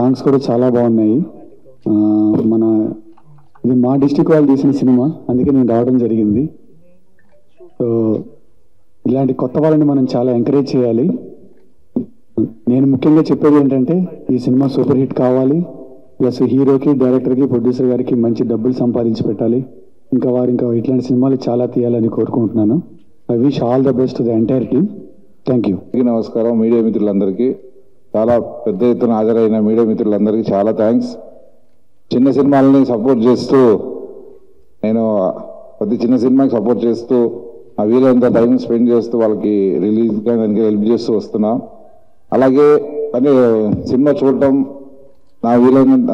Songs కూడా చాలా బాగున్నాయి. మన ఇది మా డిస్ట్రిక్ట్ వాళ్ళు తీసిన సినిమా, అందుకే నేను రావడం జరిగింది. సో ఇలాంటి కొత్త వాళ్ళని మనం చాలా ఎంకరేజ్ చేయాలి. నేను ముఖ్యంగా చెప్పేది ఏంటంటే ఈ సినిమా సూపర్ హిట్ కావాలి, ప్లస్ హీరోకి, డైరెక్టర్కి, ప్రొడ్యూసర్ గారికి మంచి డబ్బులు సంపాదించి పెట్టాలి. ఇంకా ఇట్లాంటి సినిమాలు చాలా తీయాలని కోరుకుంటున్నాను. I wish all the best to the entire team. Thank you. నమస్కారం మీడియా మిత్రులందరికీ, చాలా పెద్ద ఎత్తున హాజరైన మీడియా మిత్రులందరికీ చాలా థ్యాంక్స్. చిన్న సినిమాలని సపోర్ట్ చేస్తూ, నేను ప్రతి చిన్న సినిమాకి సపోర్ట్ చేస్తూ ఆ వీలైనంత టైం స్పెండ్ చేస్తూ వాళ్ళకి రిలీజ్గా దానికి హెల్ప్ చేస్తూ వస్తున్నా. అలాగే కానీ సినిమా చూడటం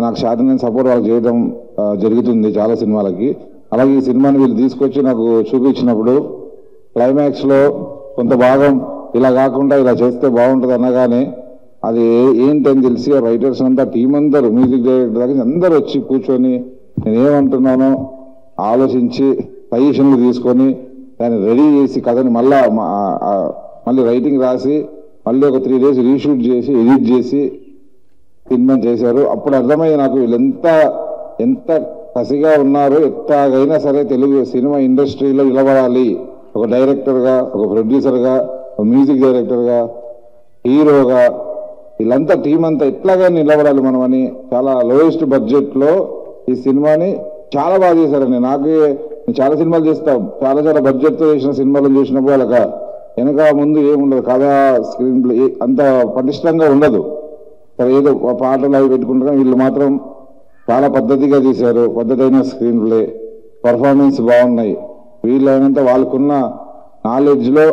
నాకు శాతం సపోర్ట్ వాళ్ళకి చేయడం జరుగుతుంది చాలా సినిమాలకి. అలాగే ఈ సినిమాని వీళ్ళు తీసుకొచ్చి నాకు చూపించినప్పుడు క్లైమాక్స్లో కొంత భాగం ఇలా కాకుండా ఇలా చేస్తే బాగుంటుంది అనగానే అది ఏంటని తెలిసి రైటర్స్ అంతా టీం అందరూ, మ్యూజిక్ డైరెక్టర్ దగ్గర అందరూ వచ్చి కూర్చొని నేనేమంటున్నానో ఆలోచించి సజెషన్లు తీసుకొని దాన్ని రెడీ చేసి కథని మళ్ళీ రైటింగ్ రాసి మళ్ళీ ఒక 3 days రీషూట్ చేసి ఎడిట్ చేసి సినిమా చేశారు. అప్పుడు అర్థమయ్యి నాకు వీళ్ళు ఎంత కసిగా ఉన్నారు, ఎట్లాగైనా సరే తెలుగు సినిమా ఇండస్ట్రీలో నిలబడాలి, ఒక డైరెక్టర్గా, ఒక ప్రొడ్యూసర్గా, ఒక మ్యూజిక్ డైరెక్టర్గా, హీరోగా వీళ్ళంతా టీం అంతా ఎట్లాగా నిలబడాలి మనం అని చాలా లోయెస్ట్ బడ్జెట్లో ఈ సినిమాని చాలా బాగా చేశారండి. నేను చాలా సినిమాలు చేస్తా, చాలా బడ్జెట్తో చేసిన సినిమాలు చూసినప్పుడు వాళ్ళక వెనక ముందు ఏముండదు, కథ స్క్రీన్ ప్లే అంత పటిష్టంగా ఉండదు. సరే ఏదో పాటలు అవి పెట్టుకుంటారు, కానీ వీళ్ళు మాత్రం చాలా పద్ధతిగా తీశారు. పద్ధతైన స్క్రీన్ ప్లే, పర్ఫార్మెన్స్ బాగున్నాయి. వీళ్ళైనంత వాళ్ళకున్న నాలెడ్జ్లో,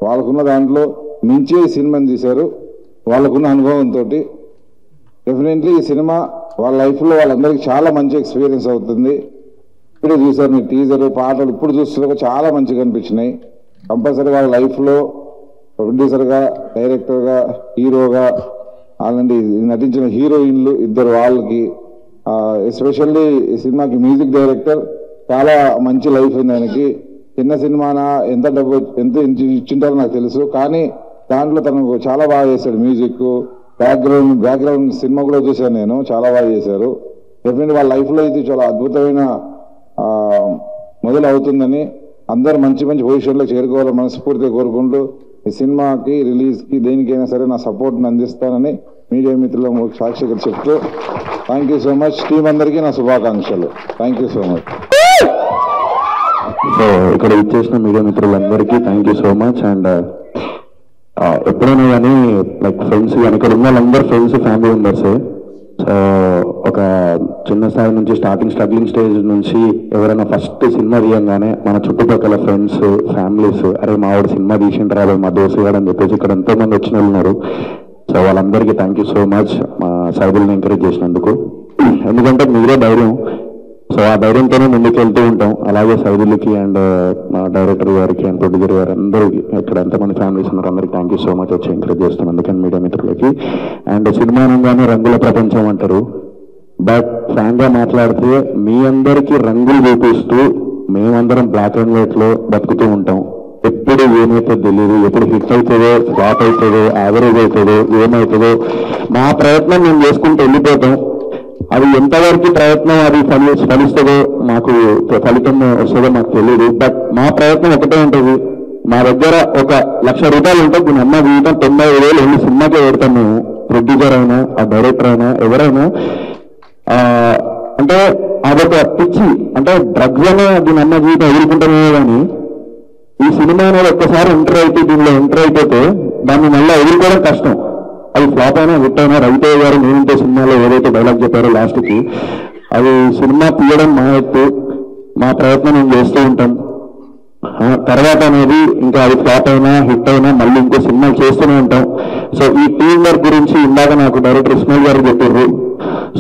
వాళ్ళకున్న దాంట్లో మించి సినిమాని తీశారు. వాళ్ళకున్న అనుభవంతో డెఫినెట్లీ ఈ సినిమా వాళ్ళ లైఫ్లో వాళ్ళందరికీ చాలా మంచి ఎక్స్పీరియన్స్ అవుతుంది. ఇప్పుడే చూసారు మీ టీజర్, పాటలు ఇప్పుడు చూస్తున్నా చాలా మంచిగా అనిపించినాయి. కంపల్సరీ వాళ్ళ లైఫ్లో ప్రొడ్యూసర్గా, డైరెక్టర్గా, హీరోగా, అలాంటి నటించిన హీరోయిన్లు ఇద్దరు వాళ్ళకి, ఎస్పెషల్లీ ఈ సినిమాకి మ్యూజిక్ డైరెక్టర్ చాలా మంచి లైఫ్ ఉంది ఆయనకి. చిన్న సినిమానా ఎంత ఇచ్చింటారో నాకు తెలుసు, కానీ దాంట్లో తను చాలా బాగా చేశాడు. మ్యూజిక్, బ్యాక్గ్రౌండ్ సినిమా కూడా చూశాను నేను, చాలా బాగా చేశారు. డెఫినెట్లీ వాళ్ళ లైఫ్లో ఇది చాలా అద్భుతమైన మొదలు అవుతుందని, అందరు మంచి పొజిషన్లో చేరుకోవాలని మనస్ఫూర్తిగా కోరుకుంటూ ఈ సినిమాకి రిలీజ్కి దేనికైనా సరే నా సపోర్ట్ని అందిస్తానని మీడియా మిత్రులకు సాక్షిగా చెప్తూ thank you so much. Team అందరికీ నా శుభాకాంక్షలు. Thank you so much. So ఇక్కడ ఇచ్చేసిన మీడియా మిత్రులందరికీ thank you so much. And ఎప్పుడైనా కానీ లైక్ ఫ్రెండ్స్ కానీ ఇక్కడ ఉన్న వాళ్ళందరూ ఫ్రెండ్స్, ఫ్యామిలీ మెంబర్స్. సో ఒక చిన్న స్థాయి నుంచి స్ట్రగ్లింగ్ స్టేజ్ నుంచి ఎవరైనా ఫస్ట్ సినిమా తీయంగానే మన చుట్టుపక్కల ఫ్రెండ్స్, ఫ్యామిలీస్, అరే మా వాడు సినిమా తీసింటారా, మా దోస్తు గారు అని చెప్పేసి ఇక్కడ ఎంతోమంది వచ్చిన వాళ్ళు ఉన్నారు. సో వాళ్ళందరికీ థ్యాంక్ యూ సో మచ్ మా సైబుల్ని ఎంకరేజ్ చేసినందుకు. ఎందుకంటే మీరే ధైర్యం, సో ఆ ధైర్యంతోనే ముందుకు వెళ్తూ ఉంటాం. అలాగే సైదులకి అండ్ మా డైరెక్టర్ గారికి అండ్ ప్రొడ్యూసర్ గారు అందరికీ, ఇక్కడ ఎంతమంది ఫ్యామిలీస్ ఉన్నారు అందరికీ థ్యాంక్ యూ సో మచ్ వచ్చి ఎంకరేజ్ చేస్తాం. అందుకని మీడియా మిత్రులకి. అండ్ సినిమా అనగానే రంగుల ప్రపంచం అంటారు, బట్ ఫ్రాంక్గా మాట్లాడితే మీ అందరికీ రంగులు చూపిస్తూ మేమందరం బ్లాక్ అండ్ వైట్లో బతుకుతూ ఉంటాం. ఎప్పుడు ఏమైతే తెలియదు, ఎప్పుడు హిట్ అవుతుందో, ఫ్లాప్ అవుతుందో, యావరేజ్ అవుతుందో, ఏమవుతుందో మా ప్రయత్నం మేము చేసుకుంటూ వెళ్ళిపోతాం. అది ఎంతవరకు ప్రయత్నం అది ఫలిస్తుందో, మాకు ఫలితం వస్తుందో మాకు తెలియదు. బట్ మా ప్రయత్నం ఒకటే ఉంటుంది. మా దగ్గర 1,00,000 రూపాయలు ఉంటే దీని అమ్మ జీవితం 90,000 ఎన్ని సినిమాకే పెడతాం మేము. ప్రొడ్యూసర్ అయినా, ఆ డైరెక్టర్ అయినా, ఎవరైనా. అంటే అదొక పిచ్చి, అంటే డ్రగ్స్ అనే దీని అమ్మ జీవితం ఎదుర్కొంటామే. కానీ ఈ సినిమా అనేది ఒక్కసారి దీనిలో ఎంటర్ అయిపోతే దాన్ని మళ్ళీ ఎదుర్కోవడం కష్టం. అది ఫ్లాప్ అయినా, హిట్ అయినా, రవితేజ గారు నేనంటే సినిమాలో ఏదైతే డైలాగ్ చెప్పారో లాస్ట్కి, అది సినిమా తీయడం మా ఎత్తు, మా ప్రయత్నం మేము చేస్తూ ఉంటాం. తర్వాత అనేది ఇంకా అది ఫ్లాప్ అయినా, హిట్ అయినా మళ్ళీ ఇంకో సినిమా చేస్తూనే ఉంటాం. సో ఈ టీం వర్క్ గురించి ఇందాక నాకు డైరెక్టర్ ఇస్మాయిల్ గారు చెప్పారు.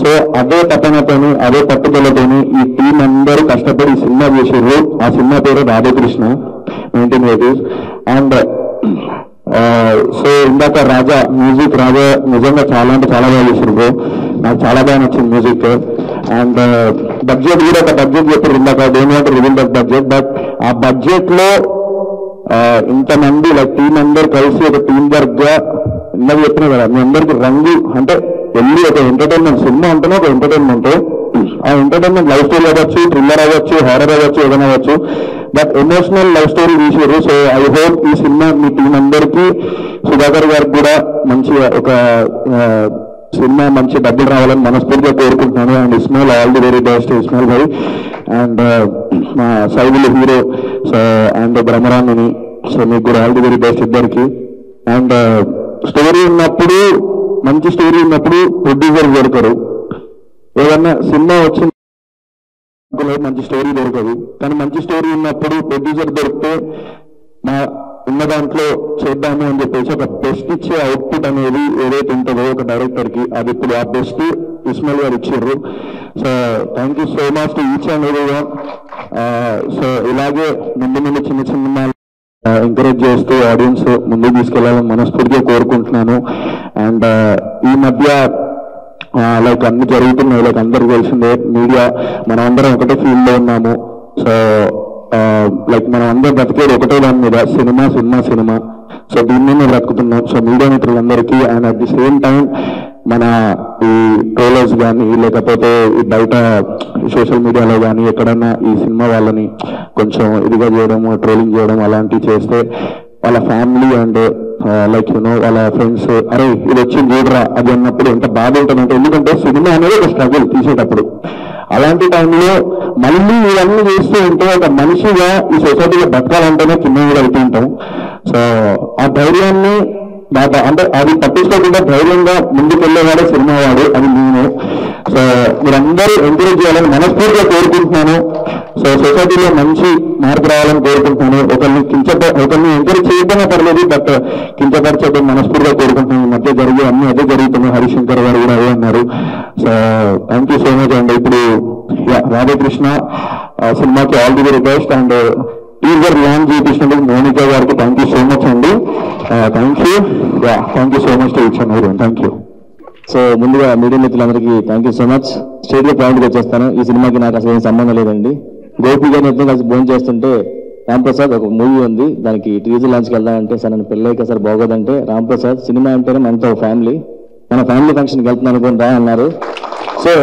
సో అదే తపనతోని, అదే పట్టుదలతోని ఈ టీం అందరూ కష్టపడి సినిమా చేసారు. ఆ సినిమా పేరు రాధాకృష్ణ 1980s. అండ్ సో ఇందాక మ్యూజిక్ రాజా నిజంగా చాలా అంటే చాలా బాగా చేశారు బ్రో. నాకు చాలా బాగా నచ్చింది మ్యూజిక్. అండ్ బడ్జెట్ కూడా ఒక బడ్జెట్ చెప్పారు ఇందాక, don't want to reveal that budget. But ఆ బడ్జెట్ లో ఇంతమంది లైక్ టీం అందరు కలిసి ఒక టీం వర్క్ గా ఇందాక చెప్పినా కదా, మీ అందరికి రంగు అంటే వెళ్ళి ఒక ఎంటర్టైన్మెంట్ సినిమా అంటేనే ఒక ఎంటర్టైన్మెంట్. ఆ ఎంటర్టైన్మెంట్ లవ్ స్టోరీ అవ్వచ్చు, థ్రిల్లర్ అవ్వచ్చు, హారర్ అవ్వచ్చు, ఏదైనా అవ్వచ్చు, బట్ ఎమోషనల్ లవ్ స్టోరీ తీసారు. సో ఐ హోప్ ఈ సినిమా మీ టీం అందరికీ, సుధాకర్ గారికి కూడా మంచిగా ఒక సినిమా మంచి డబ్బులు రావాలని మనస్ఫూర్తిగా కోరుకుంటున్నాను. And Ismail all the very best Ismail Bhai. And మా సైదులు హీరో అండ్ బ్రహ్మరామిని, సో మీకు కూడా ఆల్ ది వెరీ బెస్ట్ ఇద్దరికి. అండ్ స్టోరీ ఉన్నప్పుడు, మంచి స్టోరీ ఉన్నప్పుడు ప్రొడ్యూసర్ దొరకరు. ఏదన్నా సినిమా వచ్చిన మంచి స్టోరీ దొరకదు, కానీ మంచి స్టోరీ ఉన్నప్పుడు ప్రొడ్యూసర్ దొరికితే మా ఉన్న దాంట్లో చేద్దాము అని చెప్పేసి ఒక బెస్ట్ ఇచ్చే అవుట్పుట్ అనేది ఏదైతే ఉంటుందో ఒక డైరెక్టర్కి, అది ఇప్పుడు ఆ బెస్ట్ ఇస్మాయిల్ గారు ఇచ్చారు. So thank you so much to each and every one. So ఇలాగే ముందు చిన్న చిన్న ఎంకరేజ్ చేస్తూ ఆడియన్స్ ముందుకు తీసుకెళ్లాలని మనస్ఫూర్తిగా కోరుకుంటున్నాను. అండ్ ఈ మధ్య లైక్ అన్ని జరుగుతున్నాయి, లైక్ అందరికి తెలిసిందే, మీడియా మనం అందరం ఒకటే ఫీల్డ్ లో ఉన్నాము. సో లైక్ మనం అందరం బ్రతికేది ఒకటే దాని మీద, సినిమా సినిమా సినిమా. సో దీన్ని మేము బ్రతుకుతున్నాం. సో మీడియా మిత్రులందరికీ and at the same time మన ఈ ట్రోలర్స్ కానీ, లేకపోతే ఈ బయట సోషల్ మీడియాలో కానీ ఎక్కడన్నా ఈ సినిమా వాళ్ళని కొంచెం ఇదిగా చేయడం, ట్రోలింగ్ చేయడం అలాంటివి చేస్తే వాళ్ళ ఫ్యామిలీ అండ్ లైక్ యూనో వాళ్ళ ఫ్రెండ్స్ అరే ఇది వచ్చింది చూడరా అది అన్నప్పుడు ఎంత బాధ ఉంటుందంటే, ఎందుకంటే సినిమా అనేది ఒక స్ట్రగుల్ తీసేటప్పుడు. అలాంటి టైంలో మళ్ళీ ఇవన్నీ చేస్తూ ఉంటే ఒక మనిషిగా ఈ సొసైటీలో బతకాలంటేనే కింద కూడా అవుతూ ఉంటాం. సో ఆ ధైర్యాన్ని అంటే అది పట్టించుకోకుండా ధైర్యంగా ముందుకెళ్ళేవాడే సినిమా వాడు అని నేను. సో మీరందరూ ఎంకరేజ్ చేయాలని మనస్ఫూర్తిగా కోరుకుంటున్నాను. సో సొసైటీలో మంచి మార్పు రావాలని కోరుకుంటున్నాను. ఒకరిని ఎంకరేజ్ చేయకపోయినా పర్లేదు, బట్ కించపరిచేయడం మనస్ఫూర్తిగా కోరుకుంటున్నాను. ఈ మధ్య జరిగే అన్ని అదే జరుగుతున్నాయి. హరిశంకర్ గారు కూడా అదే అన్నారు. So thank you so much. And ఇప్పుడు రాధాకృష్ణ సినిమాకి all the very best. And teaser launch చేయించినందుకు మోనికా గారికి థ్యాంక్ యూ సో మచ్ అండి. Thank you so much to each and everyone. Thank you. So ముందుగా మీడియా మిత్రులందరికీ థ్యాంక్ యూ సో మచ్. స్ట్రైట్గా పాయింట్కి వచ్చేస్తాను. ఈ సినిమాకి నాకు అసలు ఏం సంబంధం లేదండి. గోపి గారిని ఎప్పుడు కలిసి భోజనం చేస్తుంటే రాంప్రసాద్ ఒక మూవీ ఉంది, దానికి టీజర్ లాంచ్కి వెళ్దామంటే సార్ నన్ను పెళ్ళైక సార్ బాగోదంటే, రాంప్రసాద్ సినిమా అంటేనే మనతో ఫ్యామిలీ, మన ఫ్యామిలీ ఫంక్షన్కి వెళ్తున్నాను అనుకుని రా అన్నారు. సో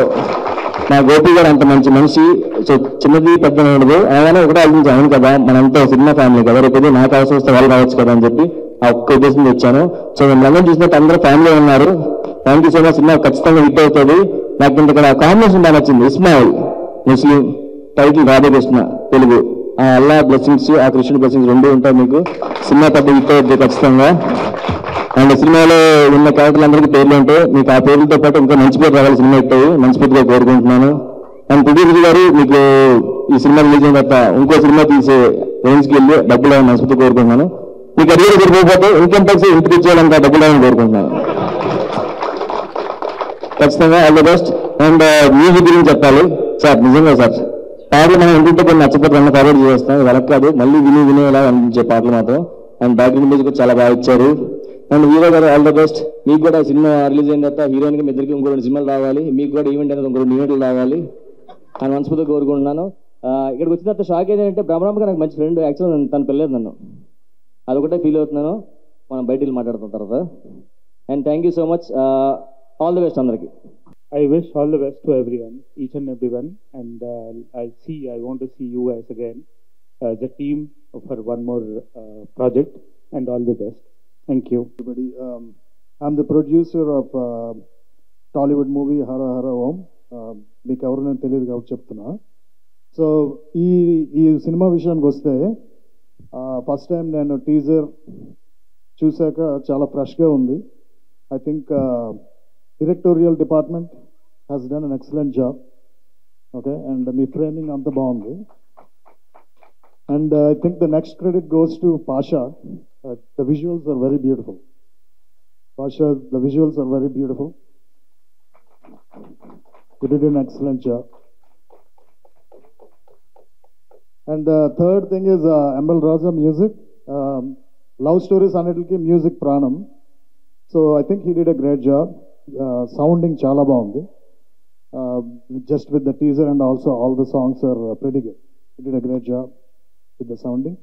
నా గోపి గారు అంత మంచి మనిషి. సో చిన్నది పెద్ద ఉండదు, ఆయన ఒకటే ఆలోచించి అవును కదా మనంతా సినిమా ఫ్యామిలీ కదా, రేపు నాకు అవసరం వస్తే వాళ్ళు రావచ్చు కదా అని చెప్పి ఆ ఒక్క ఉద్దేశం తెచ్చాను. సో మేము అందరం చూసినట్టు అందరూ ఫ్యామిలీ ఉన్నారు. Thank you so much. Cinema ఖచ్చితంగా హిట్ అవుతుంది. నాకు ఇంత ఇక్కడ కాంబినేషన్ బాగా నచ్చింది. ఇస్మాయిల్ ముస్లిం, టైటిల్ రాధాకృష్ణ తెలుగు. ఆ అల్లా బ్లెస్సింగ్స్, ఆ కృష్ణుడి బ్లెస్సింగ్స్ రెండు ఉంటాయి మీకు. సినిమా పెద్ద హిట్ అవుతుంది ఖచ్చితంగా. అండ్ సినిమాలో ఉన్న క్యారెక్టర్లందరికీ పేర్లు ఉంటాయి, మీకు ఆ పేర్లతో పాటు ఇంకా మంచి పేరు రావాలి సినిమా హిట్ అయ్యి మనస్ఫూర్తిగా కోరుకుంటున్నాను. అండ్ ప్రొడ్యూసర్ గారు మీకు ఈ సినిమా రిలీజ్ అయిన తర్వాత ఇంకో సినిమా తీసే రేంజ్కి వెళ్ళి డబ్బులు అవ్వాలని మనస్ఫూర్తిగా కోరుకుంటున్నాను. మీకు అడిగే సరిపోతే ఇన్కమ్ ట్యాక్స్ ఇంటికి ఇచ్చేయాలంటే డబ్బులు అవ్వాలని కోరుకుంటున్నాను. ఖచ్చితంగా all the best. And music గురించి చెప్పాలి సార్. నిజంగా సార్ పాటలు మనం ఇంటింటే కొన్ని నచ్చకపోతే అన్న ఫార్వర్డ్ చేస్తాం, వాళ్ళకి కాదు మళ్ళీ వినేలా అనిపించే పాటలు మాత్రం. అండ్ బ్యాక్గ్రౌండ్ మ్యూజిక్ చాలా బాగా ఇచ్చారు. అండ్ హీరో గారు ఆల్ ది బెస్ట్. మీకు కూడా సినిమా రిలీజ్ అయిన తర్వాత హీరోయిన్కి మీ ఇద్దరికి ఇంకో 2 సినిమాలు రావాలి, మీకు కూడా ఈవెంట్ అనేది ఇంకో 2 ఈవెంట్లు రావాలి అని మనస్ఫూర్తిగా కోరుకుంటున్నాను. ఇక్కడికి వచ్చిన తర్వాత షాక్ ఏంటంటే బ్రహ్మరామ్గా నాకు మంచి ఫ్రెండ్, యాక్చువల్ తను పెళ్ళలేదు నన్ను, అదొకటే ఫీల్ అవుతున్నాను. మనం బయటికి మాట్లాడుతున్న తర్వాత. And thank you so much. All the best అందరికి. I wish all the best to everyone, each and everyone, and I want to see you guys again as a team for one more project, and all the best. Thank you. Everybody, I'm the producer of Tollywood movie Hara Hara Om. మీకు ఎవరైనా తెలియదు కాబట్టి చెప్తున్నా. So ఈ cinema విషయానికి వస్తే first time నేను teaser చూశాక చాలా ఫ్రెష్గా ఉంది. I think directorial department has done an excellent job. Okay, and me framing అంత బాగుంది. And I think the next credit goes to Pasha. The visuals are very beautiful. Pasha, the visuals are very beautiful. You did an excellent job. And the third thing is Ambal Raja music. Love stories అన్నిటికీ music ప్రాణం. So I think he did a great job. Sounding చాలా బాగుంది. Just with the teaser and also all the songs are pretty good. He did a great job with the sounding.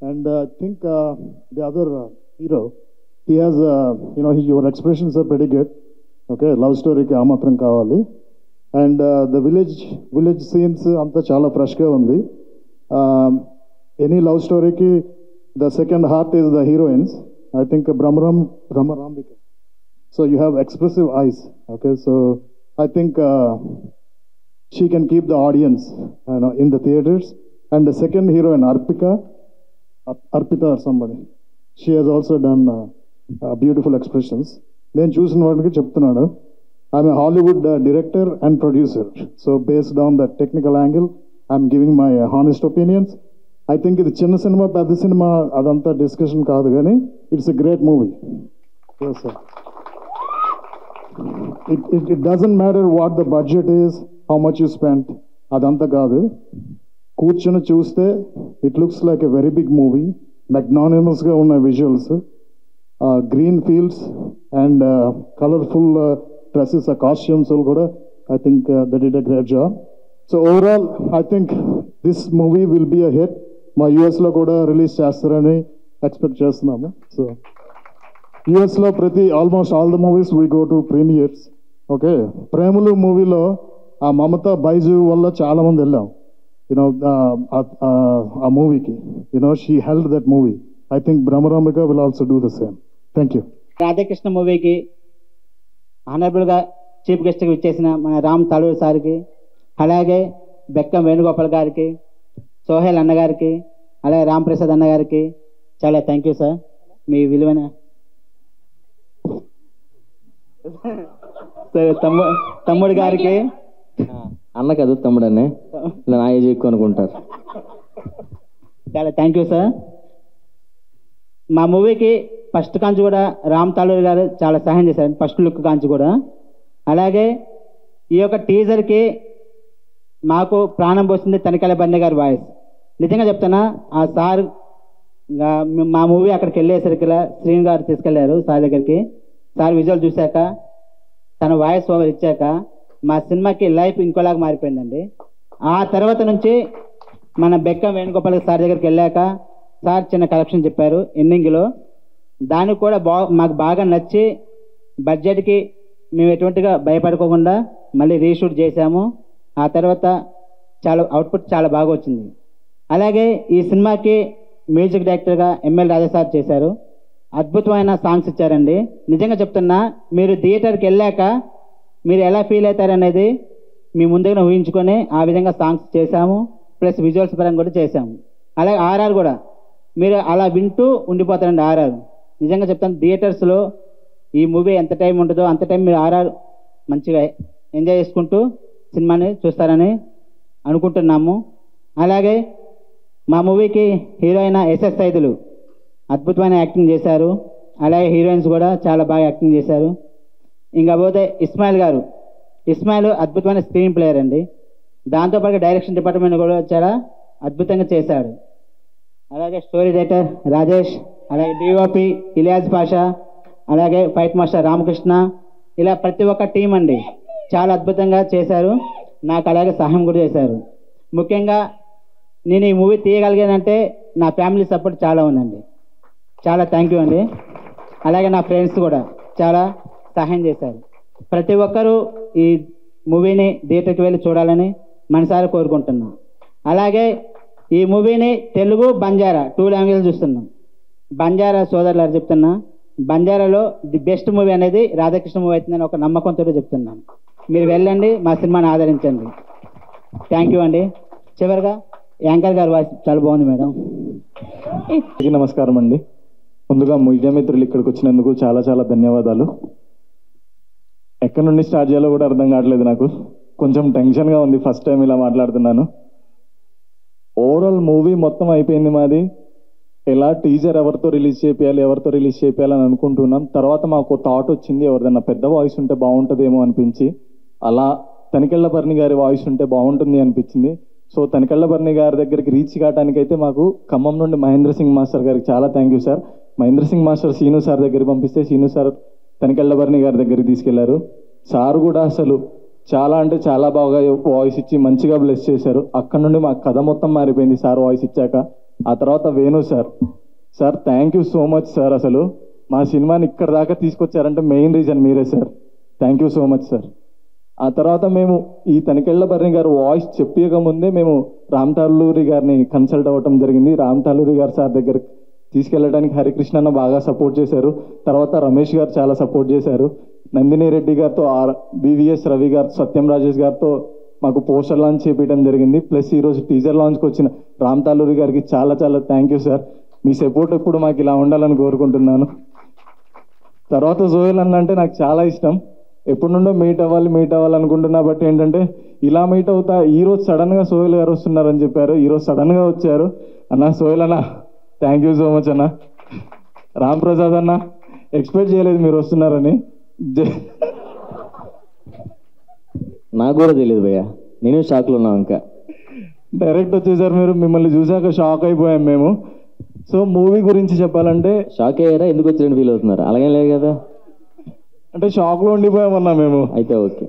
And I think the other hero, he has, your expressions are pretty good. Okay, love స్టోరీకి ఆ మాత్రం కావాలి. And the village scenes అంతా చాలా ఫ్రెష్గా ఉంది. Any love స్టోరీకి the second heart is the heroines. I think Brahmarambika. So you have expressive eyes. Okay, so I think she can keep the audience in the theaters. And the second heroine, Arpita or somebody, she has also done beautiful expressions. Then choosing what చెప్తున్నాను, I'm a Hollywood director and producer. So based on that technical angle, I'm giving my honest opinions. I think ఇది చిన్న cinema పెద్ద cinema అదంతా discussion కాదు, కానీ it's a great movie. Yes, sir. It doesn't matter what the budget is, how much you spent. అదంతా కాదు, కూర్చొని చూస్తే it looks like a very big movie. మ్యాగ్నానిమస్గా ఉన్న visuals, green fields and colourful dresses, ఆ costumes కూడా I think that did a great job. So overall I think this movie will be a hit. మా యూఎస్లో కూడా release చేస్తారని expect చేస్తున్నాము. So యూఎస్లో almost all the movies we go to premieres. Okay, Premalu మూవీలో ఆ మమత బైజు వల్ల చాలామంది వెళ్ళాం ఆ మూవీకి. She held that movie. I think Brahmarambika will also do the same. Thank you. Radhakrishna మూవీకి ఆనరబుల్గా చీఫ్ గెస్ట్గా ఇచ్చేసిన మన రామ్ తాళూరు సార్కి, అలాగే బెక్కం వేణుగోపాల్ గారికి, సోహెల్ అన్నగారికి, అలాగే రామ్ ప్రసాద్ అన్నగారికి చాలా థ్యాంక్ యూ సార్. మీ విలువైన సరే తమ్ముడు గారికి, అన్న కాదు తమ్ముడు అన్నే, ఇలా నా ఏజ్ ఎక్కువ అనుకుంటారు. చాలా థ్యాంక్ యూ సార్. మా మూవీకి ఫస్ట్ కాంచి కూడా రామ్ తాళూరు గారు చాలా సహాయం చేశారు, ఫస్ట్ లుక్ కాంచి కూడా. అలాగే ఈ యొక్క టీజర్కి మాకు ప్రాణం పోసింది తనికెళ్ళ బండి గారి వాయిస్. నిజంగా చెప్తున్నా, ఆ సార్ మా మూవీ అక్కడికి వెళ్ళేసరికి శ్రీను గారు తీసుకెళ్లారు సార్ దగ్గరికి. సార్ విజువల్ చూశాక, తన వాయిస్ ఓవర్ ఇచ్చాక మా సినిమాకి లైఫ్ ఇంకోలాగా మారిపోయిందండి. ఆ తర్వాత నుంచి మన బెక్కం వేణుగోపాల్ సార్ దగ్గరికి వెళ్ళాక సార్ చిన్న కలెక్షన్ చెప్పారు ఎండింగ్లో. దానికి కూడా మాకు బాగా నచ్చి బడ్జెట్కి మేము ఎటువంటిగా భయపడుకోకుండా మళ్ళీ రీషూట్ చేశాము. ఆ తర్వాత అవుట్పుట్ చాలా బాగా వచ్చింది. అలాగే ఈ సినిమాకి మ్యూజిక్ డైరెక్టర్గా ఎంఎల్ రాజా సార్ చేశారు. అద్భుతమైన సాంగ్స్ ఇచ్చారండి. నిజంగా చెప్తున్నా, మీరు థియేటర్కి వెళ్ళాక మీరు ఎలా ఫీల్ అవుతారనేది మీ ముందుగా ఊహించుకొని ఆ విధంగా సాంగ్స్ చేశాము. ప్లస్ విజువల్స్ పరంగా కూడా చేశాము. అలాగే ఆర్ఆర్ కూడా మీరు అలా వింటూ ఉండిపోతారండి. ఆర్ఆర్ నిజంగా చెప్తాను, థియేటర్స్లో ఈ మూవీ ఎంత టైం ఉంటుందో అంత టైం మీరు ఆర్ఆర్ మంచిగా ఎంజాయ్ చేసుకుంటూ సినిమాని చూస్తారని అనుకుంటున్నాము. అలాగే మా మూవీకి హీరోయిన్ ఎస్ఎస్ సైదులు అద్భుతమైన యాక్టింగ్ చేశారు. అలాగే హీరోయిన్స్ కూడా చాలా బాగా యాక్టింగ్ చేశారు. ఇంకా పోతే ఇస్మాయిల్ అద్భుతమైన స్క్రీన్ ప్లేయర్ అండి. దాంతోపాటు డైరెక్షన్ డిపార్ట్మెంట్ కూడా చాలా అద్భుతంగా చేశాడు. అలాగే స్టోరీ రైటర్ రాజేష్, అలాగే డిఓపి ఇలియాజ్ పాషా, అలాగే ఫైట్ మాస్టర్ రామకృష్ణ, ఇలా ప్రతి ఒక్క టీం అండి చాలా అద్భుతంగా చేశారు. నాకు అలాగే సహాయం కూడా చేశారు. ముఖ్యంగా నేను ఈ మూవీ తీయగలిగానంటే నా ఫ్యామిలీ సపోర్ట్ చాలా ఉందండి. చాలా థ్యాంక్ యూ అండి. అలాగే నా ఫ్రెండ్స్ కూడా చాలా సహాయం చేశారు. ప్రతి ఒక్కరూ ఈ మూవీని థియేటర్కి వెళ్ళి చూడాలని మనసారా కోరుకుంటున్నాం. అలాగే ఈ మూవీని తెలుగు బంజారా 2 లాంగ్వేజ్ చూస్తున్నాం. బంజారా సోదరులారు చెప్తున్నా, బంజారాలో ది బెస్ట్ మూవీ అనేది రాధాకృష్ణ మూవీ అవుతుందని ఒక నమ్మకంతో చెప్తున్నాను. మీరు వెళ్ళండి, మా సినిమాని ఆదరించండి. థ్యాంక్ యూ అండి. చివరిగా యాంకర్ గారి వాయిస్ చాలా బాగుంది మేడం. నమస్కారం అండి. ముందుగా మీడియా మిత్రులు ఇక్కడికి వచ్చినందుకు చాలా చాలా ధన్యవాదాలు. ఎక్కడి నుండి స్టార్ట్ చేయాలో కూడా అర్థం కావట్లేదు నాకు. కొంచెం టెన్షన్గా ఉంది, ఫస్ట్ టైం ఇలా మాట్లాడుతున్నాను. ఓవరాల్ మూవీ మొత్తం అయిపోయింది మాది. ఎలా టీజర్ ఎవరితో రిలీజ్ చేయాలని అనుకుంటున్నాం. తర్వాత మాకు థాట్ వచ్చింది, ఎవరిదన్నా పెద్ద వాయిస్ ఉంటే బాగుంటుందేమో అనిపించి, అలా తనికెళ్ళభరణి గారి వాయిస్ ఉంటే బాగుంటుంది అనిపించింది. సో తనికెళ్ళభరణి గారి దగ్గరికి రీచ్ కావడానికైతే మాకు ఖమ్మం నుండి మహేంద్ర సింగ్ మాస్టర్ గారికి చాలా thank you sir. Mahendra Singh master Seenu sir దగ్గరికి పంపిస్తే సీను సార్ తనికెళ్ళభరణి గారి దగ్గరికి తీసుకెళ్లారు. సార్ కూడా అసలు చాలా అంటే చాలా బాగా వాయిస్ ఇచ్చి మంచిగా బ్లెస్ చేశారు. అక్కడ నుండి మా కథ మొత్తం మారిపోయింది సార్ వాయిస్ ఇచ్చాక. ఆ తర్వాత Venu sir thank you so much sir. అసలు మా సినిమాని ఇక్కడ దాకా తీసుకొచ్చారంటే మెయిన్ రీజన్ మీరే sir. Thank you so much sir. ఆ తర్వాత మేము ఈ తనికెళ్ళ భరణి గారు వాయిస్ చెప్పక ముందే మేము రామ్ తాలూరి గారిని కన్సల్ట్ అవ్వటం జరిగింది. రామ్ తాలూరి గారు సార్ దగ్గర తీసుకెళ్ళడానికి హరికృష్ణ అన్న బాగా సపోర్ట్ చేశారు. తర్వాత రమేష్ గారు చాలా సపోర్ట్ చేశారు. నందిని రెడ్డి గారితో, బీవీఎస్ రవి గారు, సత్యం రాజేష్ గారితో మాకు పోస్టర్ లాంచ్ చేపించడం జరిగింది. ప్లస్ ఈరోజు టీజర్ లాంచ్కి వచ్చిన రామ్ తాలూరి గారికి చాలా చాలా thank you sir. Me support ఎప్పుడు మాకు ఇలా ఉండాలని కోరుకుంటున్నాను. తర్వాత సోహెల్ అన్న అంటే నాకు చాలా ఇష్టం. ఎప్పటి నుండో మీట్ అవ్వాలి అనుకుంటున్నా. బట్ ఏంటంటే ఇలా మీట్ అవుతా ఈరోజు సడన్గా సోహెల్ గారు వస్తున్నారని చెప్పారు. ఈరోజు సడన్గా వచ్చారు. అన్న సోహెల్ అన్న థ్యాంక్ యూ సో మచ్ అన్న. రామ్ ప్రసాద్ అన్న ఎక్స్పెక్ట్ చేయలేదు మీరు వస్తున్నారని. నాకు కూడా తెలియదు భయ్య, నేను షాక్లో ఉన్నాను. ఇంకా డైరెక్ట్ వచ్చేసారు మీరు. మిమ్మల్ని చూసాక షాక్ అయిపోయాం మేము. సో మూవీ గురించి చెప్పాలంటే షాక్ అయ్యారా? ఎందుకు వచ్చినట్టు ఫీల్ అవుతున్నారు? అలాగే లేదు కదా, అంటే షాక్లో ఉండిపోయామన్నా మేము. అయితే ఓకే.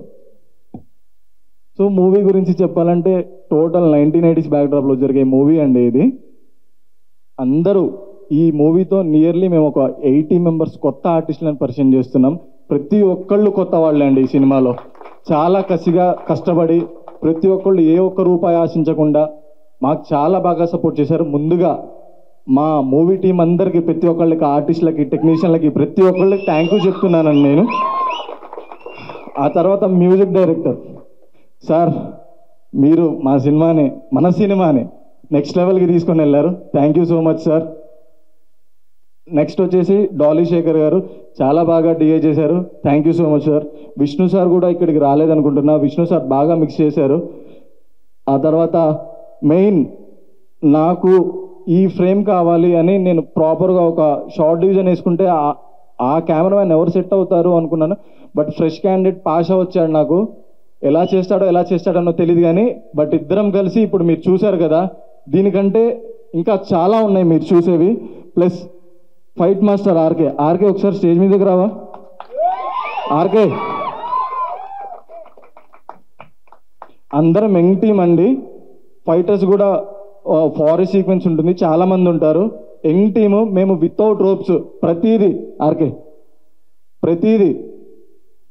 సో మూవీ గురించి చెప్పాలంటే టోటల్ 1980s బ్యాక్డ్రాప్లో జరిగే మూవీ అండి ఇది. అందరూ ఈ మూవీతో నియర్లీ మేము ఒక 80 మెంబర్స్ కొత్త ఆర్టిస్టులను పరిచయం చేస్తున్నాం. ప్రతి ఒక్కళ్ళు కొత్త వాళ్ళే అండి ఈ సినిమాలో. చాలా కసిగా కష్టపడి ప్రతి ఒక్కళ్ళు ఏ ఒక్క రూపాయి ఆశించకుండా మాకు చాలా బాగా సపోర్ట్ చేశారు. ముందుగా మా మూవీ టీం అందరికీ, ప్రతి ఒక్కళ్ళకి, ఆర్టిస్టులకి, టెక్నీషియన్లకి, ప్రతి ఒక్కళ్ళకి థ్యాంక్ యూ చెప్తున్నానండి నేను. ఆ తర్వాత మ్యూజిక్ డైరెక్టర్ సార్, మీరు మన సినిమాని నెక్స్ట్ లెవెల్కి తీసుకొని వెళ్ళారు. Thank you so much sir. Next వచ్చేసి డాలీ శేఖర్ గారు చాలా బాగా డిఏ చేశారు. Thank you so much sir. Vishnu sir కూడా ఇక్కడికి రాలేదనుకుంటున్నా. విష్ణు సార్ బాగా మిక్స్ చేశారు. ఆ తర్వాత మెయిన్ నాకు ఈ ఫ్రేమ్ కావాలి అని నేను ప్రాపర్గా ఒక షార్ట్ డివిజన్ వేసుకుంటే ఆ కెమెరామెన్ ఎవరు సెట్ అవుతారు అనుకున్నాను. బట్ ఫ్రెష్ క్యాండిడేట్ పాషా వచ్చాడు. నాకు ఎలా చేస్తాడో తెలియదు కానీ బట్ ఇద్దరం కలిసి ఇప్పుడు మీరు చూశారు కదా, దీనికంటే ఇంకా చాలా ఉన్నాయి మీరు చూసేవి. ప్లస్ ఫైట్ మాస్టర్ ఆర్కే ఒకసారి స్టేజ్ మీదకి రావా ఆర్కే. అందరం యంగ్ టీమ్ అండి. ఫైటర్స్ కూడా ఫారెస్ట్ సీక్వెన్స్ ఉంటుంది, చాలా మంది ఉంటారు. Young team. మేము వితౌట్ రోప్స్ ప్రతిదీ ఆర్కే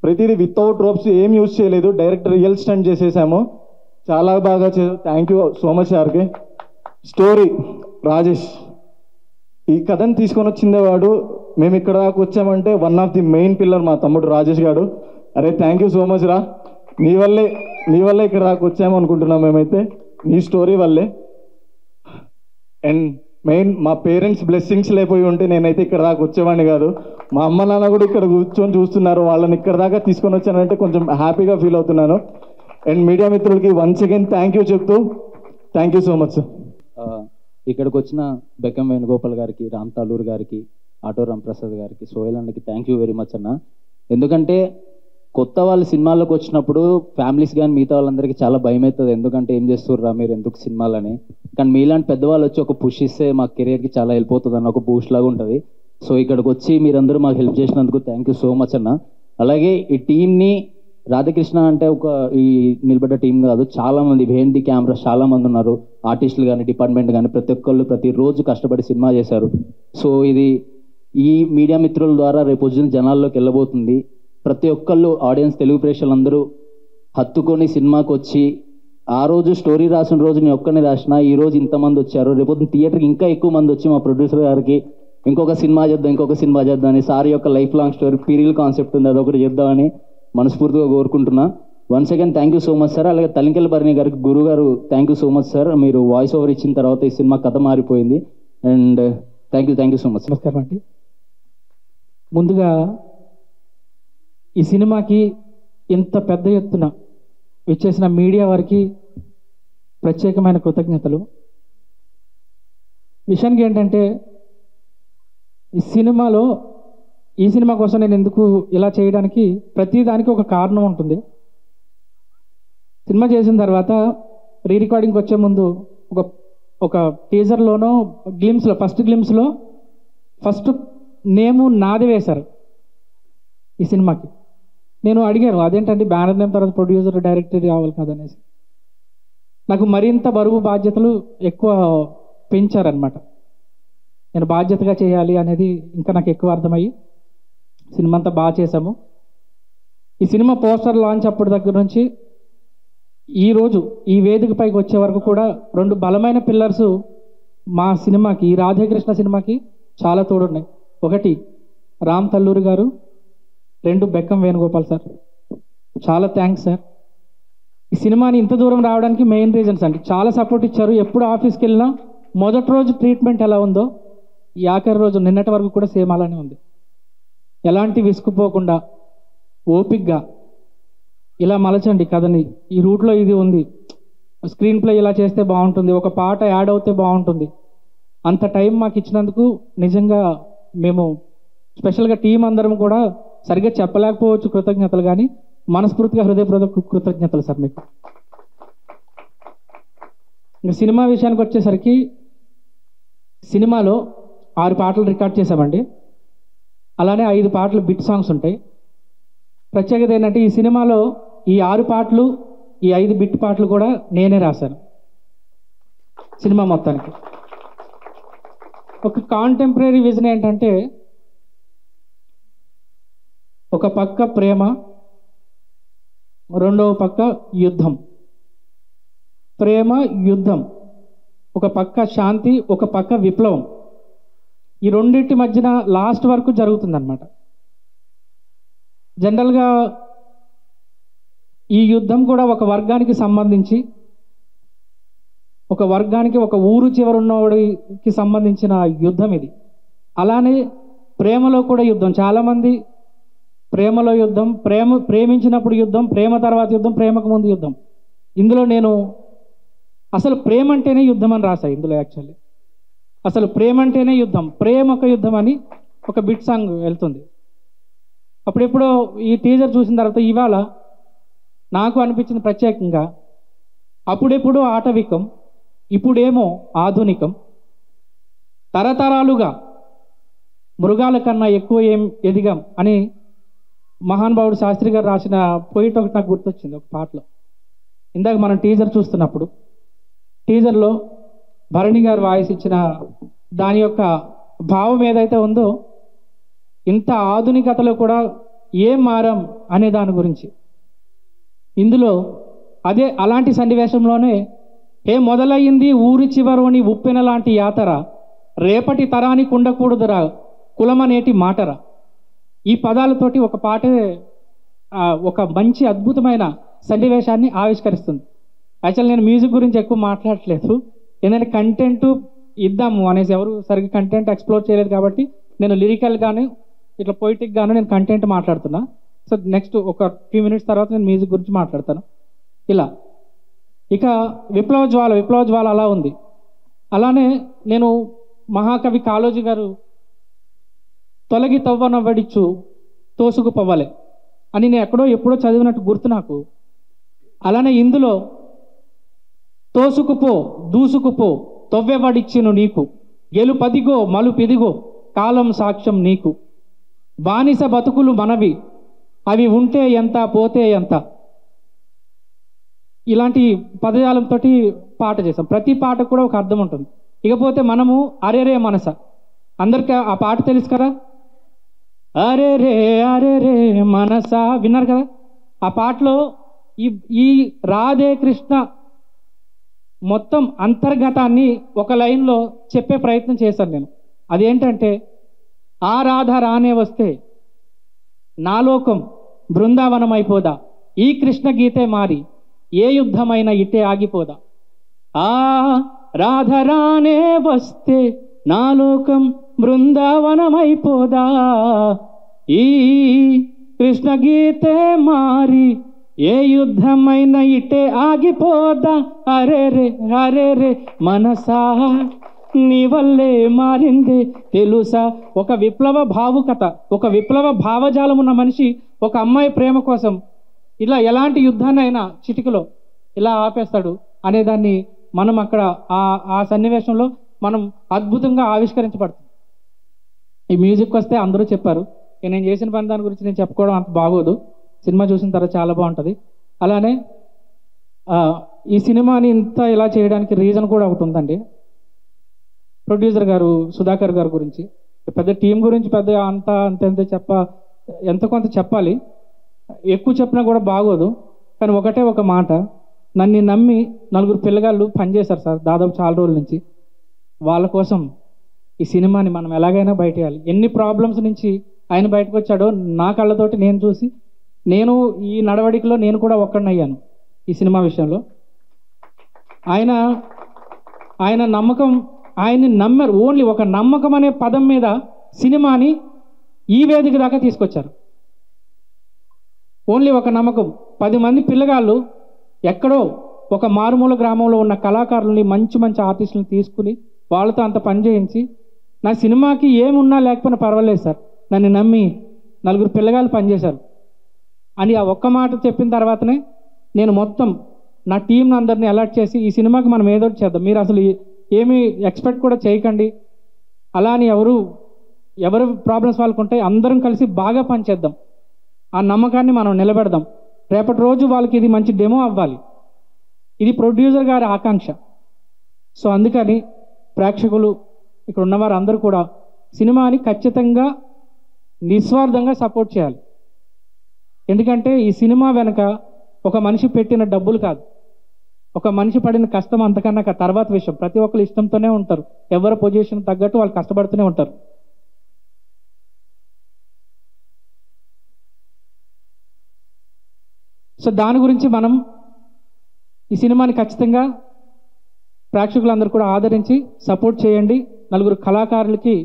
ప్రతిదీ వితౌట్ రోప్స్ ఏం యూజ్ చేయలేదు. డైరెక్ట్ రియల్ స్టంట్ చేసేసాము. చాలా బాగా thank you so much RK. Story Rajesh ఈ కథను తీసుకొని వచ్చిందే వాడు. మేము ఇక్కడ దాకా వచ్చామంటే one of the main pillar మా తమ్ముడు రాజేష్ గారు. అరే థ్యాంక్ యూ సో మచ్ రా. నీ వల్లే ఇక్కడ దాకా వచ్చాము అనుకుంటున్నాం మేమైతే, నీ స్టోరీ వల్లే. అండ్ మెయిన్ మా పేరెంట్స్ బ్లెస్సింగ్స్ లేకపోయి ఉంటే నేనైతే ఇక్కడ దాకా వచ్చేవాడిని కాదు. మా అమ్మ నాన్న కూడా ఇక్కడ కూర్చొని చూస్తున్నారు. వాళ్ళని ఇక్కడ దాకా తీసుకొని వచ్చానంటే కొంచెం హ్యాపీగా ఫీల్ అవుతున్నాను. అండ్ మీడియా మిత్రులకి వన్స్ అగైన్ థ్యాంక్ యూ చెప్తూ thank you so much sir. ఇక్కడికి వచ్చిన బెక్కం వేణుగోపాల్ గారికి, రామ్ తాలూరు గారికి, ఆటో రాంప్రసాద్ గారికి, సోహెల్ అన్నకి థ్యాంక్ యూ వెరీ మచ్ అన్న. ఎందుకంటే కొత్త వాళ్ళు సినిమాల్లోకి వచ్చినప్పుడు ఫ్యామిలీస్ కానీ మిగతా వాళ్ళందరికీ చాలా భయం అవుతుంది. ఎందుకంటే ఏం చేస్తుర్రా మీరు, ఎందుకు సినిమాలని. కానీ మీలాంటి పెద్దవాళ్ళు వచ్చి ఒక పుష్ ఇస్తే మా కెరియర్కి చాలా హెల్ప్ అవుతుంది అన్న, ఒక బూస్ట్ లాగా ఉంటుంది. సో ఇక్కడికి వచ్చి మీరందరూ మాకు హెల్ప్ చేసినందుకు థ్యాంక్ యూ సో మచ్ అన్న. అలాగే ఈ టీంని, రాధాకృష్ణ అంటే ఒక ఈ నిలబడ్డ టీం కాదు, చాలామంది బిహైండ్ ది కెమెరా చాలామంది ఉన్నారు. ఆర్టిస్టులు కానీ, డిపార్ట్మెంట్ కానీ, ప్రతి ఒక్కళ్ళు ప్రతిరోజు కష్టపడి సినిమా చేశారు. సో ఇది ఈ మీడియా మిత్రుల ద్వారా రేపు వచ్చిన జనాల్లోకి వెళ్ళబోతుంది. ప్రతి ఒక్కళ్ళు ఆడియన్స్, తెలుగు ప్రేక్షకులు అందరూ హత్తుకొని సినిమాకి వచ్చి, ఆ రోజు స్టోరీ రాసిన రోజు నేను ఒక్కడిని రాసిన, ఈ రోజు ఇంతమంది వచ్చారు, రేపు థియేటర్కి ఇంకా ఎక్కువ మంది వచ్చి మా ప్రొడ్యూసర్ గారికి ఇంకొక సినిమా చేద్దాం అని, సార్ యొక్క లైఫ్ లాంగ్ స్టోరీ పీరియల్ కాన్సెప్ట్ ఉంది, అదొకటి చేద్దామని మనస్ఫూర్తిగా కోరుకుంటున్నా. Once again thank you so much sir. అలాగే తలింకెల భరణి గారికి, గురువు గారు thank you so much sir. మీరు వాయిస్ ఓవర్ ఇచ్చిన తర్వాత ఈ సినిమా కథ మారిపోయింది. And thank you so much. నమస్కారం అండి. ముందుగా ఈ సినిమాకి ఇంత పెద్ద ఎత్తున విచ్చేసిన మీడియా వారికి ప్రత్యేకమైన కృతజ్ఞతలు. విషయానికి ఏంటంటే ఈ సినిమా కోసం నేను ఎందుకు ఇలా చేయడానికి, ప్రతిదానికి ఒక కారణం ఉంటుంది. సినిమా చేసిన తర్వాత రీ రికార్డింగ్కి వచ్చే ముందు ఒక టీజర్లోనో ఫస్ట్ ఫస్ట్ నేము నాది వేశారు ఈ సినిమాకి. నేను అడిగాను అదేంటంటే బ్యానర్ నేమ్ తర్వాత ప్రొడ్యూసర్, డైరెక్టర్ కావాలి కదనేసి. నాకు మరింత బరువు బాధ్యతలు ఎక్కువ పెంచారనమాట. నేను బాధ్యతగా చేయాలి అనేది ఇంకా నాకు ఎక్కువ అర్థమయ్యి సినిమా అంతా బాగా చేశాము. ఈ సినిమా పోస్టర్ లాంచ్ అప్పటి దగ్గర నుంచి ఈరోజు ఈ వేదిక పైకి వచ్చే వరకు కూడా 2 బలమైన పిల్లర్స్ మా సినిమాకి, ఈ రాధేకృష్ణ సినిమాకి చాలా తోడున్నాయి. ఒకటి రామ్ తల్లూరి గారు, 2 బెక్కం వేణుగోపాల్ సార్. చాలా థ్యాంక్స్ సార్. ఈ సినిమాని ఇంత దూరం రావడానికి మెయిన్ రీజన్స్ అండి. చాలా సపోర్ట్ ఇచ్చారు. ఎప్పుడు ఆఫీస్కి వెళ్ళినా మొదటి రోజు ట్రీట్మెంట్ ఎలా ఉందో ఈ ఆఖరి రోజు నిన్నటి వరకు కూడా సేమ్ అలానే ఉంది. ఎలాంటి విసుకుపోకుండా ఓపిక్గా ఇలా మలచండి కథని, ఈ రూట్లో ఇది ఉంది, స్క్రీన్ ప్లే ఇలా చేస్తే బాగుంటుంది, ఒక పాట యాడ్ అవుతే బాగుంటుంది, అంత టైం మాకు ఇచ్చినందుకు నిజంగా మేము స్పెషల్గా టీం అందరం కూడా సరిగ్గా చెప్పలేకపోవచ్చు కృతజ్ఞతలు, కానీ మనస్ఫూర్తిగా హృదయపూర్వక కృతజ్ఞతలు సార్ మీకు. ఇంకా సినిమా విషయానికి వచ్చేసరికి సినిమాలో 6 పాటలు రికార్డ్ చేశామండి. అలానే 5 పాటలు బిట్ సాంగ్స్ ఉంటాయి. ప్రత్యేకత ఏంటంటే ఈ సినిమాలో ఈ 6 పాటలు, ఈ 5 బిట్ పాటలు కూడా నేనే రాశాను సినిమా మొత్తానికి. ఒక కాంటెంపరీ విజన్ ఏంటంటే ఒక పక్క ప్రేమ, రెండవ పక్క యుద్ధం. ప్రేమ, యుద్ధం, ఒక పక్క శాంతి, ఒక పక్క విప్లవం. ఈ రెండింటి మధ్యన లాస్ట్ వరకు జరుగుతుందన్నమాట. జనరల్గా ఈ యుద్ధం కూడా ఒక వర్గానికి సంబంధించి, ఒక వర్గానికి, ఒక ఊరు చివరున్నవాడికి సంబంధించిన యుద్ధం ఇది. అలానే ప్రేమలో కూడా యుద్ధం. చాలామంది ప్రేమలో యుద్ధం, ప్రేమించినప్పుడు యుద్ధం, ప్రేమ తర్వాత యుద్ధం, ప్రేమకు ముందు యుద్ధం. ఇందులో నేను అసలు ప్రేమ అంటేనే యుద్ధం అని రాశాను. ఇందులో యాక్చువల్లీ అసలు ప్రేమ అంటేనే యుద్ధం, ప్రేమ ఒక యుద్ధం అని ఒక బిట్ సాంగ్ వెళ్తుంది. అప్పుడెప్పుడో ఈ టీజర్ చూసిన తర్వాత ఇవాళ నాకు అనిపించింది ప్రత్యేకంగా, అప్పుడెప్పుడు ఆటవికం, ఇప్పుడేమో ఆధునికం, తరతరాలుగా మృగాల కన్నా ఎక్కువ ఏం ఎదిగాం అని మహానుభావుడు శాస్త్రి గారు రాసిన పోయిట్ ఒకటి నాకు గుర్తొచ్చింది ఒక పాటలో. ఇందాక మనం టీజర్ చూస్తున్నప్పుడు టీజర్లో భరణి గారు వాయిస్ ఇచ్చిన దాని యొక్క భావం ఏదైతే ఉందో, ఇంత ఆధునికతలో కూడా ఏం మారం అనే దాని గురించి. ఇందులో అదే అలాంటి సన్నివేశంలోనే మొదలయ్యింది ఊరి చివరోని ఉప్పెన లాంటి యాతర, రేపటి తరానికి ఉండకూడదురా కులమనేటి మాటరా. ఈ పదాలతోటి ఒక పాటే ఒక మంచి అద్భుతమైన సన్నివేశాన్ని ఆవిష్కరిస్తుంది. యాక్చువల్ నేను మ్యూజిక్ గురించి ఎక్కువ మాట్లాడట్లేదు, ఏంటంటే కంటెంట్ ఇద్దాము అనేసి ఎవరు సరిగ్గా కంటెంట్ ఎక్స్ప్లోర్ చేయలేదు కాబట్టి నేను లిరికల్గాను ఇట్లా పొయిటిక్గాను నేను కంటెంట్ మాట్లాడుతున్నా. సో నెక్స్ట్ ఒక ఫ్యూ మినిట్స్ తర్వాత నేను మ్యూజిక్ గురించి మాట్లాడతాను. ఇలా ఇక విప్లవ జ్వాల అలా ఉంది. అలానే నేను మహాకవి కాళోజీ గారు తొలగి తవ్వనవ్వడిచ్చు తోసుకు పవ్వలే అని నేను ఎప్పుడో చదివినట్టు గుర్తు నాకు. అలానే ఇందులో తోసుకుపో దూసుకుపో తవ్వెవడిచ్చిను నీకు, గెలుపదిగో మలుపిదిగో కాలం సాక్ష్యం నీకు, బానిస బతుకులు మనవి అవి ఉంటే ఎంత పోతే ఎంత. ఇలాంటి పదజాలంతో పాట చేసాం. ప్రతి పాట కూడా ఒక అర్థం ఉంటుంది. ఇకపోతే మనము అరేరే మనస, అందరికీ ఆ పాట తెలుసు కదా, అరేరే అరేరే మనస విన్నారు కదా. ఆ పాటలో ఈ రాధే కృష్ణ మొత్తం అంతర్గతాన్ని ఒక లైన్లో చెప్పే ప్రయత్నం చేశాను నేను. అదేంటంటే, ఆ రాధ రానే వస్తే నా లోకం బృందావనం అయిపోదా, ఈ కృష్ణ గీతే మారి ఏ యుద్ధమైన ఇటే ఆగిపోదా. ఆ రాధ రానే వస్తే నా లోకం బృందావనం అయిపోదా, ఈ కృష్ణ గీతే మారి ఏ యుద్ధమైన ఇటే ఆగిపోదా. అరేరే అరేరే మనసా నీ వల్లే మారిందే తెలుసా. ఒక విప్లవ భావుకత, ఒక విప్లవ భావజాలం ఉన్న మనిషి ఒక అమ్మాయి ప్రేమ కోసం ఇలా ఎలాంటి యుద్ధాన్నైనా చిటికలో ఇలా ఆపేస్తాడు అనేదాన్ని మనం అక్కడ ఆ సన్నివేశంలో మనం అద్భుతంగా ఆవిష్కరించబడుతుంది. ఈ మ్యూజిక్ వస్తే అందరూ చెప్పారు, నేను చేసిన పని దాని గురించి నేను చెప్పుకోవడం అంత బాగోదు, సినిమా చూసిన తర్వాత చాలా బాగుంటుంది. అలానే ఈ సినిమాని ఇంత ఇలా చేయడానికి రీజన్ కూడా ఒకటి ఉందండి. ప్రొడ్యూసర్ గారు సుధాకర్ గారి గురించి, పెద్ద టీం గురించి పెద్ద ఎంత కొంత చెప్పాలి. ఎక్కువ చెప్పినా కూడా బాగోదు, కానీ ఒకటే ఒక మాట, నన్ను నమ్మి 4 పిల్లగాళ్ళు పనిచేశారు సార్ దాదాపు చాలా రోజుల నుంచి. వాళ్ళ కోసం ఈ సినిమాని మనం ఎలాగైనా బయటేయాలి. ఎన్ని ప్రాబ్లమ్స్ నుంచి ఆయన బయటకు వచ్చాడో నా కళ్ళతోటి నేను చూసి, నేను ఈ నడవడికలో నేను కూడా ఒక్కడినయ్యాను ఈ సినిమా విషయంలో. ఆయన నమ్మకం, ఆయన్ని నమ్మారు. ఓన్లీ ఒక నమ్మకం అనే పదం మీద సినిమాని ఈ వేదిక దాకా తీసుకొచ్చారు. ఓన్లీ ఒక నమ్మకం. 10 మంది పిల్లగాళ్ళు ఎక్కడో ఒక మారుమూల గ్రామంలో ఉన్న కళాకారులని, మంచి మంచి ఆర్టిస్టులను తీసుకుని వాళ్ళతో అంత పని చేయించి, నా సినిమాకి ఏమున్నా లేకపోయినా పర్వాలేదు సార్, నన్ను నమ్మి 4 పిల్లగాళ్ళు పనిచేశారు అని ఆ ఒక్క మాట చెప్పిన తర్వాతనే నేను మొత్తం నా టీంని అందరినీ అలర్ట్ చేసి ఈ సినిమాకి మనం ఏదో ఒకటి చేద్దాం, మీరు అసలు ఏమీ ఎక్స్పెక్ట్ కూడా చేయకండి, అలా అని ఎవరు ప్రాబ్లమ్స్ వాళ్ళకు ఉంటాయి, అందరం కలిసి బాగా పనిచేద్దాం, ఆ నమ్మకాన్ని మనం నిలబెడదాం, రేపటి రోజు వాళ్ళకి ఇది మంచి డెమో అవ్వాలి, ఇది ప్రొడ్యూసర్ గారి ఆకాంక్ష. సో అందుకని ప్రేక్షకులు ఇక్కడ ఉన్నవారు అందరూ కూడా సినిమాని ఖచ్చితంగా నిస్వార్థంగా సపోర్ట్ చేయాలి. ఎందుకంటే ఈ సినిమా వెనక ఒక మనిషి పెట్టిన డబ్బులు కాదు, ఒక మనిషి పడిన కష్టం అంతకన్నా తర్వాత విషయం. ప్రతి ఒక్కరు ఇష్టంతోనే ఉంటారు, ఎవరి పొజిషన్ తగ్గట్టు వాళ్ళు కష్టపడుతూనే ఉంటారు. సో దాని గురించి మనం ఈ సినిమాని ఖచ్చితంగా ప్రేక్షకులందరూ కూడా ఆదరించి సపోర్ట్ చేయండి. 4 కళాకారులకి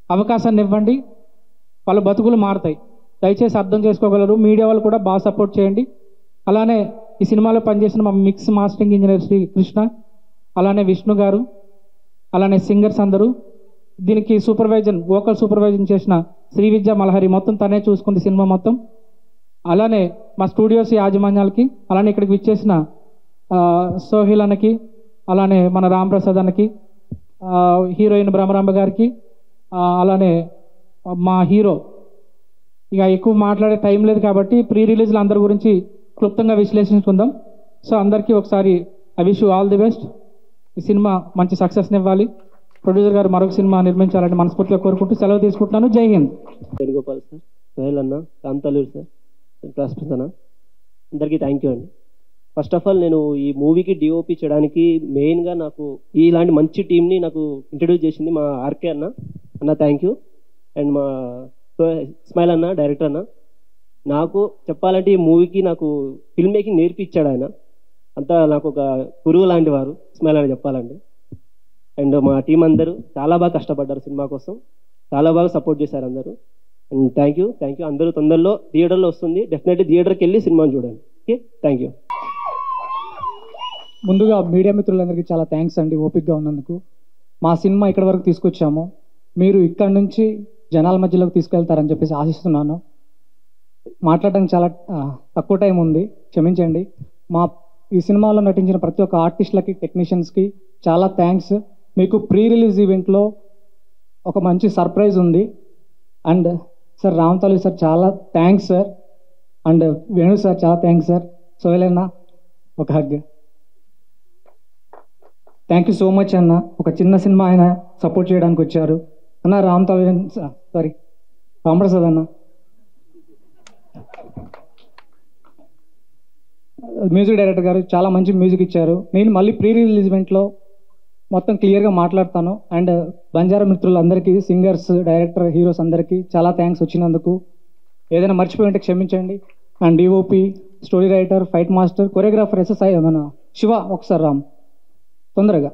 అవకాశాన్ని ఇవ్వండి, వాళ్ళ బతుకులు మారుతాయి. దయచేసి అర్థం చేసుకోగలరు. మీడియా వాళ్ళు కూడా బాగా సపోర్ట్ చేయండి. అలానే ఈ సినిమాలో పనిచేసిన మా mix mastering engineer Shri Krishna, అలానే విష్ణు గారు, అలానే సింగర్స్ అందరూ, దీనికి వోకల్ సూపర్వైజన్ చేసిన శ్రీ విద్య మలహరి, మొత్తం తనే చూసుకుంది సినిమా మొత్తం. అలానే మా స్టూడియోస్ యాజమాన్యాలకి, అలానే ఇక్కడికి విచ్చేసిన సోహిల్ అన్నకి, అలానే మన రామ్ ప్రసాద్ అన్నకి, హీరోయిన్ బ్రహ్మరాంబ గారికి, అలానే మా హీరో, ఇక ఎక్కువ మాట్లాడే టైం లేదు కాబట్టి ప్రీ రిలీజ్లు అందరి గురించి క్లుప్తంగా విశ్లేషించుకుందాం. సో అందరికీ ఒకసారి I wish you all the best. ఈ సినిమా మంచి సక్సెస్ని ఇవ్వాలి, ప్రొడ్యూసర్ గారు మరొక సినిమా నిర్మించాలని మనస్ఫూర్తిగా కోరుకుంటూ సెలవు తీసుకుంటున్నాను. జై హింద్. వేణుగోపాల్ సార్, సోహెల్ అన్న, రామ్ తాలూర్ సార్, ప్రస్తుతం అందరికీ థ్యాంక్ యూ అండి. ఫస్ట్ ఆఫ్ ఆల్ నేను ఈ మూవీకి డిఓపి చేయడానికి మెయిన్గా నాకు ఇలాంటి మంచి టీంని నాకు ఇంట్రడ్యూస్ చేసింది మా ఆర్కే అన్న థ్యాంక్ యూ. అండ్ మా ఇస్మాయిల్ అన్న, డైరెక్టర్ అన్న, నాకు చెప్పాలంటే ఈ మూవీకి నాకు ఫిల్మ్ మేకింగ్ నేర్పించాడు ఆయన. అంతా నాకు ఒక గురువు లాంటి వారు ఇస్మాయిల్ అని చెప్పాలంటే. అండ్ మా టీం అందరూ చాలా బాగా కష్టపడ్డారు సినిమా కోసం, చాలా బాగా సపోర్ట్ చేశారు అందరూ. And thank you. అందరూ తొందరలో థియేటర్లో వస్తుంది, డెఫినెట్లీ థియేటర్కి వెళ్ళి సినిమాని చూడండి. Okay, thank you. ముందుగా మీడియా మిత్రులందరికీ చాలా థ్యాంక్స్ అండి ఓపికగా ఉన్నందుకు. మా సినిమా ఇక్కడ వరకు తీసుకొచ్చాము, మీరు ఇక్కడ నుంచి జనాల మధ్యలోకి తీసుకెళ్తారని చెప్పేసి ఆశిస్తున్నాను. మాట్లాడడానికి చాలా తక్కువ టైం ఉంది, క్షమించండి. ఈ సినిమాలో నటించిన ప్రతి ఒక్క ఆర్టిస్టులకి, టెక్నీషియన్స్కి చాలా థ్యాంక్స్. మీకు ప్రీ రిలీజ్ ఈవెంట్లో ఒక మంచి సర్ప్రైజ్ ఉంది. And sir Ram Talur sir చాలా thanks sir. And Venu sir చాలా థ్యాంక్స్ సార్. సోహెల్ అన్న ఒక hug. Thank you so much అన్న. ఒక చిన్న సినిమా ఆయన సపోర్ట్ చేయడానికి వచ్చారు అన్న. రామ్ ప్రసాద్ అన్న, మ్యూజిక్ డైరెక్టర్ గారు చాలా మంచి మ్యూజిక్ ఇచ్చారు. నేను మళ్ళీ ప్రీ రిలీజ్ ఈవెంట్లో మొత్తం క్లియర్గా మాట్లాడతాను. అండ్ బంజారా మిత్రులందరికీ, సింగర్స్, డైరెక్టర్, హీరోస్ అందరికీ చాలా థ్యాంక్స్ వచ్చినందుకు. ఏదైనా మర్చిపోయి ఉంటే క్షమించండి. And DOP, story writer, fight master, choreographer SSI మన శివ, ఒకసారి రామ్ తొందరగా.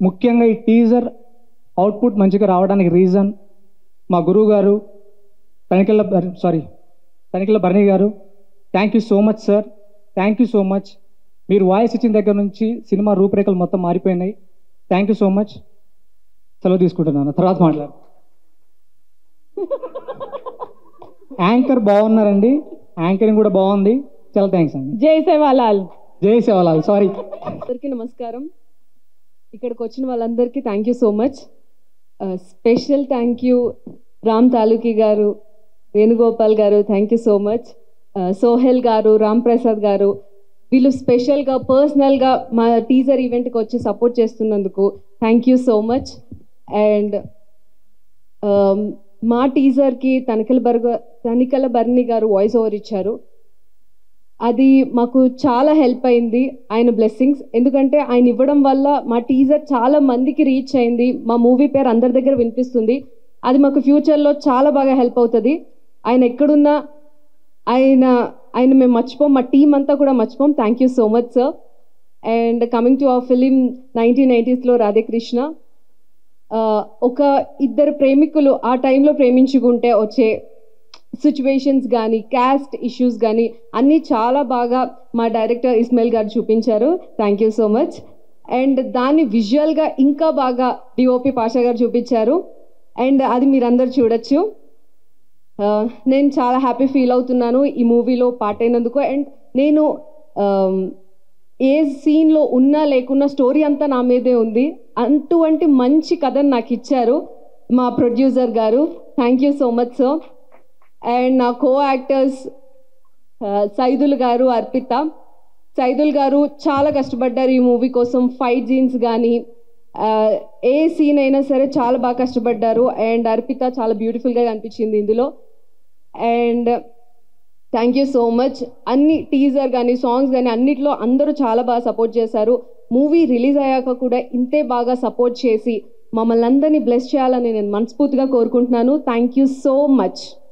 ముఖ్యంగా ఈ టీజర్ అవుట్పుట్ మంచిగా రావడానికి రీజన్ మా గురువు గారు Tanikella Bharani garu. Thank you so much sir, thank you so much. మీరు వాయిస్ ఇచ్చిన దగ్గర నుంచి సినిమా రూపురేఖలు మొత్తం మారిపోయినాయి. Thank you so much. సెలవు తీసుకుంటున్నాను, తర్వాత మాట్లాడు. యాంకర్ బాగున్నారండి, యాంకరింగ్ కూడా బాగుంది, చాలా థ్యాంక్స్ అండి. జై సేవాలాల్. జై సేవాలాల్. సారీ. అందరికీ నమస్కారం. ఇక్కడికి వచ్చిన వాళ్ళందరికీ thank you so much. Special thank you Ram Taluki గారు, వేణుగోపాల్ గారు, thank you so much. Sohel గారు, రామ్ ప్రసాద్ గారు, వీళ్ళు స్పెషల్గా పర్సనల్గా మా టీజర్ ఈవెంట్కి వచ్చి సపోర్ట్ చేస్తున్నందుకు thank you so much. And మా టీజర్కి తనికల బర్ని గారు వాయిస్ ఓవర్ ఇచ్చారు. అది మాకు చాలా హెల్ప్ అయింది, ఆయన బ్లెస్సింగ్స్. ఎందుకంటే ఆయన ఇవ్వడం వల్ల మా టీజర్ చాలా మందికి రీచ్ అయింది, మా మూవీ పేరు అందరి దగ్గర వినిపిస్తుంది. అది మాకు ఫ్యూచర్లో చాలా బాగా హెల్ప్ అవుతుంది. ఆయన ఎక్కడున్నా ఆయన మేము మర్చిపోం, మా టీం అంతా కూడా మర్చిపోం. Thank you so much sir. And coming to our film 1980s Radhekrishna, ఒక ఇద్దరు ప్రేమికులు ఆ టైంలో ప్రేమించుకుంటే వచ్చే సిచ్యువేషన్స్ కానీ క్యాస్ట్ ఇష్యూస్ కానీ అన్నీ చాలా బాగా మా డైరెక్టర్ ఇస్మాయిల్ గారు చూపించారు. Thank you so much. And దాన్ని విజువల్గా ఇంకా బాగా డిఓపి పాషా గారు చూపించారు. అండ్ అది మీరందరూ చూడొచ్చు. నేను చాలా హ్యాపీ ఫీల్ అవుతున్నాను ఈ మూవీలో పార్ట్ అయినందుకు. అండ్ నేను ఏ సీన్లో ఉన్నా లేకున్నా స్టోరీ అంతా నా మీదే ఉంది. అటువంటి మంచి కథను నాకు ఇచ్చారు మా ప్రొడ్యూసర్ గారు. Thank you so much sir. And నా కో యాక్టర్స్ సైదుల్ గారు, అర్పిత. సైదుల్ గారు చాలా కష్టపడ్డారు ఈ మూవీ కోసం. ఫైట్ సీన్స్ కానీ ఏ సీన్ అయినా సరే చాలా బాగా కష్టపడ్డారు. అండ్ అర్పిత చాలా బ్యూటిఫుల్గా కనిపించింది ఇందులో. And thank you so much. అన్ని టీజర్ కానీ సాంగ్స్ కానీ అన్నిట్లో అందరూ చాలా బాగా సపోర్ట్ చేశారు. మూవీ రిలీజ్ అయ్యాక కూడా ఇంతే బాగా సపోర్ట్ చేసి మమ్మల్ని అందరినీ బ్లెస్ చేయాలని నేను మనస్ఫూర్తిగా కోరుకుంటున్నాను. Thank you so much.